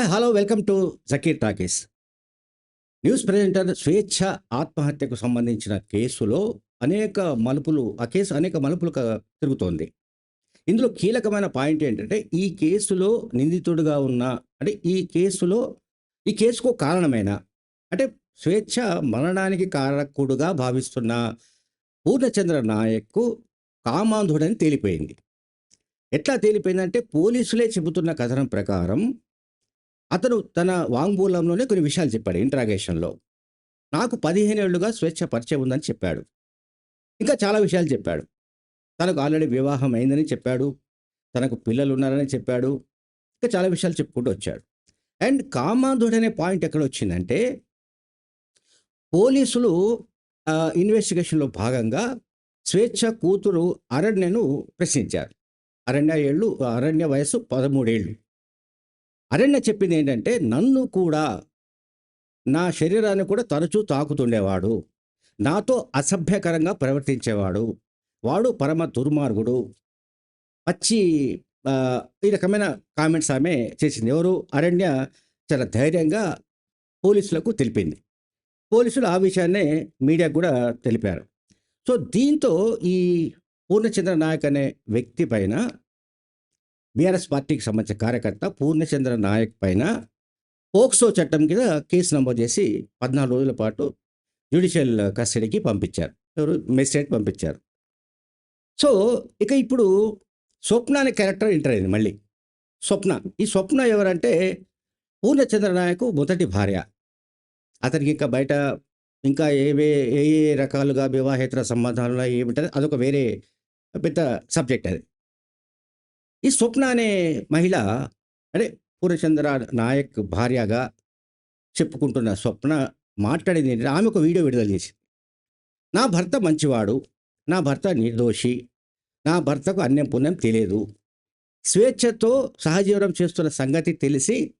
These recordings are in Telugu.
Hi! Hello! Welcome to 'Zakir talkies'. News presenter స్వేచ్ఛ ఆత్మహత్యకు సంబంధించిన కేసులో ఆ కేసు అనేక మలుపులు తిరుగుతోంది. ఇందులో కీలకమైన పాయింట్ ఏంటంటే, ఈ కేసులో నిందితుడిగా ఉన్న అంటే ఈ కేసుకు కారణమైన అంటే స్వేచ్ఛ మరణానికి కారకుడుగా భావిస్తున్న పూర్ణచంద్ర నాయక్‌కు కామాంధుడని తేలిపోయింది. ఎట్లా తేలిపోయిందంటే, పోలీసులే చెబుతున్న కథనం ప్రకారం అతను తన వాంగ్మూలంలోనే కొన్ని విషయాలు చెప్పాడు ఇంట్రాగేషన్‌లో. నాకు 15 ఏళ్లుగా స్వేచ్ఛ పరిచయం ఉందని చెప్పాడు. ఇంకా చాలా విషయాలు చెప్పాడు. తనకు ఆల్రెడీ వివాహం అయిందని చెప్పాడు. తనకు పిల్లలున్నారని చెప్పాడు. ఇంకా చాలా విషయాలు చెప్పుకుంటూ వచ్చాడు. అండ్ కామాంధుడనే పాయింట్ ఎక్కడొచ్చిందంటే, పోలీసులు ఇన్వెస్టిగేషన్‌లో భాగంగా స్వేచ్ఛ కూతురు అరణ్యను ప్రశ్నించారు. అరణ్య వయస్సు 13 ఏళ్ళు. అరణ్య చెప్పిందేంటంటే, నన్ను కూడా నా శరీరాన్ని కూడా తరచూ తాకుతుండేవాడు. నాతో అసభ్యకరంగా ప్రవర్తించేవాడు. వాడు పరమ దుర్మార్గుడు. పచ్చి ఈ రకమైన కామెంట్స్ ఆమె చేసింది. ఎవరు? అరణ్య చాలా ధైర్యంగా పోలీసులకు తెలిపింది. పోలీసులు ఆ విషయాన్నే మీడియాకు గూడా తెలిపారు. సో, దీంతో ఈ పూర్ణచంద్ర నాయక్ అనే వ్యక్తి పైన బీఆర్ఎస్ పార్టీకి సంబంధించిన కార్యకర్త పూర్ణచంద్ర నాయక్ పైన పోక్సో చట్టం కింద కేసు నమోదు చేసి 14 రోజుల పాటు జ్యుడిషియల్ కస్టడీకి పంపించారు. మెజిస్ట్రేట్ పంపించారు. సో, ఇక ఇప్పుడు స్వప్న అనే క్యారెక్టర్ ఎంటర్ అయింది మళ్ళీ. స్వప్న. ఈ స్వప్న ఎవరంటే పూర్ణచంద్ర నాయక్ మొదటి భార్య. అతనికి ఇంకా బయట ఇంకా ఏ రకాలుగా వివాహేతర సంబంధాలున్నాయి ఏమిటది అదొక వేరే పెద్ద సబ్జెక్ట్ అది. ఈ స్వప్న అనే మహిళ అంటే పూర్ణచంద్ర నాయక్ భార్యగా చెప్పుకుంటున్న స్వప్న మాట్లాడింది ఏంటంటే, ఆమె ఒక వీడియో విడుదల చేసింది. నా భర్త మంచివాడు. నా భర్త నిర్దోషి. నా భర్తకు అన్యం పుణ్యం తెలియదు. స్వేచ్ఛతో సహజీవనం చేస్తున్న సంగతి తెలిసి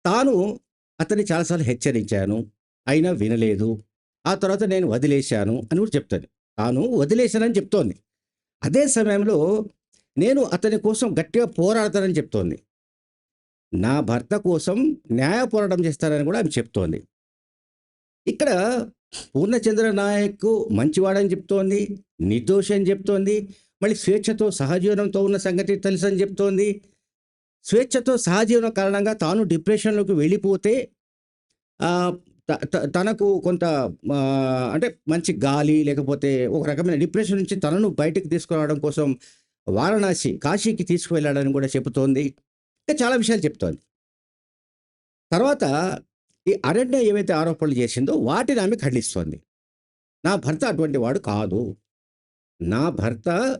తాను అతన్ని చాలాసార్లు హెచ్చరించాను. అయినా వినలేదు. ఆ తర్వాత నేను వదిలేశాను అని కూడా చెప్తుంది. తాను వదిలేశానని చెప్తోంది. అదే సమయంలో నేను అతని కోసం గట్టిగా పోరాడతానని చెప్తోంది. నా భర్త కోసం న్యాయ పోరాటం చేస్తానని కూడా ఆమె చెప్తోంది. ఇక్కడ పూర్ణచంద్ర నాయక్ మంచివాడని చెప్తోంది. నిర్దోషి అని చెప్తోంది. మళ్ళీ స్వేచ్ఛతో సహజీవనంతో ఉన్న సంగతి తెలుసని చెప్తోంది. స్వేచ్ఛతో సహజీవనం కారణంగా తాను డిప్రెషన్‌లోకి వెళ్ళిపోతే తనకు కొంత అంటే మంచి గాలి లేకపోతే ఒక రకమైన డిప్రెషన్ నుంచి తనను బయటకు తీసుకురావడం కోసం కాశీకి తీసుకువెళ్ళాడని కూడా చెబుతోంది. ఇంకా చాలా విషయాలు చెప్తోంది. తర్వాత ఈ అరణ్య ఏవైతే ఆరోపణలు చేసిందో వాటిని ఆమె ఖండిస్తోంది. నా భర్త అటువంటి వాడు కాదు. నా భర్త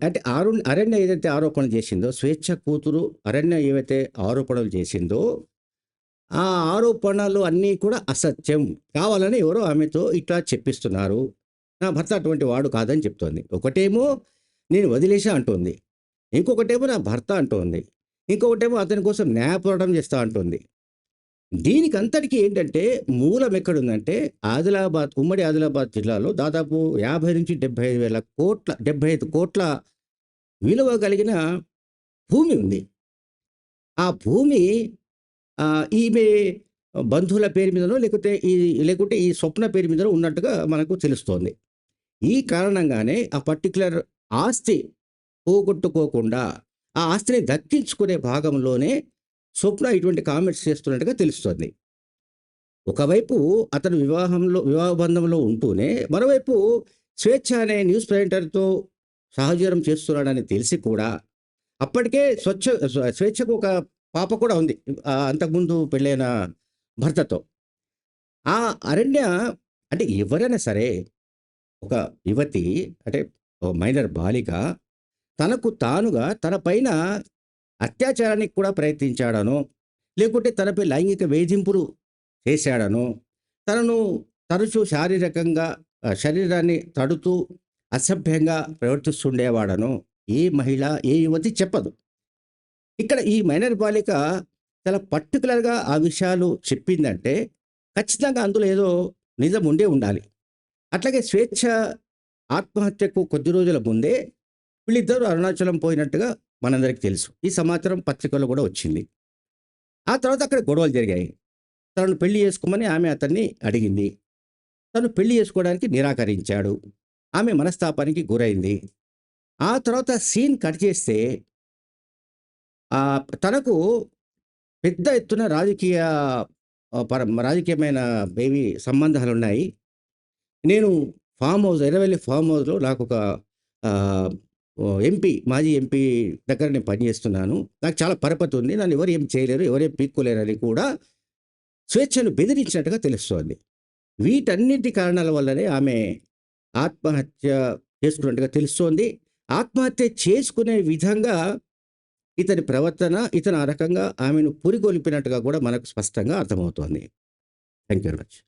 అంటే అరణ్య ఏదైతే ఆరోపణలు చేసిందో స్వేచ్ఛ కూతురు అరణ్య ఏవైతే ఆరోపణలు చేసిందో ఆ ఆరోపణలు అన్నీ కూడా అసత్యం. కావాలని ఎవరో ఆమెతో ఇట్లా చెప్పిస్తున్నారు. నా భర్త అటువంటి వాడు కాదని చెప్తోంది. ఒకటేమో నేను వదిలేశా అంటోంది. ఇంకొకటేమో నా భర్త అంటోంది. ఇంకొకటేమో అతని కోసం న్యాయ పోరాటం చేస్తా అంటోంది. దీనికంతటికి ఏంటంటే మూలం ఎక్కడుందంటే ఉమ్మడి ఆదిలాబాద్ జిల్లాలో దాదాపు 75 కోట్ల విలువ కలిగిన భూమి ఉంది. ఆ భూమి ఈమె బంధువుల పేరు మీదనో లేకుంటే ఈ స్వప్న పేరు మీదనో ఉన్నట్టుగా మనకు తెలుస్తోంది. ఈ కారణంగానే ఆ పర్టిక్యులర్ ఆస్తి పోగొట్టుకోకుండా ఆ ఆస్తిని దక్కించుకునే భాగంలోనే స్వప్న ఇటువంటి కామెంట్స్ చేస్తున్నట్టుగా తెలుస్తోంది. ఒకవైపు అతను వివాహ బంధంలో ఉంటూనే మరోవైపు స్వేచ్ఛ అనే న్యూస్ ప్రెజెంటర్‌తో సహజీవనం చేస్తున్నాడని తెలిసి కూడా అప్పటికే స్వేచ్ఛకు ఒక పాప కూడా ఉంది. అంతకుముందు పెళ్ళైన భర్తతో. ఆ అరణ్య అంటే ఎవరైనా సరే ఒక యువతి అంటే ఒక మైనర్ బాలిక తనకు తానుగా తన పైన అత్యాచారానికి కూడా ప్రయత్నించాడనో, లేకుంటే తనపై లైంగిక వేధింపులు చేశాడనో, తనను తరచూ శారీరకంగా శరీరాన్ని తడుతూ అసభ్యంగా ప్రవర్తిస్తుండేవాడనో ఏ మహిళ, ఏ యువతి చెప్పదు. ఇక్కడ ఈ మైనర్ బాలిక చాలా పర్టిక్యులర్‌గా ఆ విషయాలు చెప్పిందంటే ఖచ్చితంగా అందులో ఏదో నిజం ఉండే ఉండాలి. అట్లాగే స్వేచ్ఛ ఆత్మహత్యకు కొద్ది రోజుల ముందే వీళ్ళిద్దరూ అరుణాచలం పోయినట్టుగా మనందరికీ తెలుసు. ఈ సమాచారం పత్రికల్లో కూడా వచ్చింది. ఆ తర్వాత అక్కడ గొడవలు జరిగాయి. తనను పెళ్లి చేసుకోమని ఆమె అతన్ని అడిగింది. తను పెళ్లి చేసుకోవడానికి నిరాకరించాడు. ఆమె మనస్తాపానికి గురైంది. ఆ తర్వాత సీన్ కట్ చేస్తే తనకు పెద్ద ఎత్తున రాజకీయమైన సంబంధాలున్నాయి. నేను ఎర్రవెల్లి ఫార్మ్ హౌస్‌లో నాకొక ఆహ్, మాజీ ఎంపీ దగ్గర నేను పనిచేస్తున్నాను. నాకు చాలా పరపతి ఉంది. నన్ను ఎవరు ఏమి చేయలేరు, ఎవరేం పీక్కోలేరని కూడా స్వేచ్ఛను బెదిరించినట్టుగా తెలుస్తోంది. వీటన్నిటి కారణాల వల్లనే ఆమె ఆత్మహత్య చేసుకున్నట్టుగా తెలుస్తోంది. ఆత్మహత్య చేసుకునే విధంగా ఇతని ప్రవర్తన, ఇతను ఆ రకంగా ఆమెను పురికొల్పినట్టుగా కూడా మనకు స్పష్టంగా అర్థమవుతోంది. Thank you very much.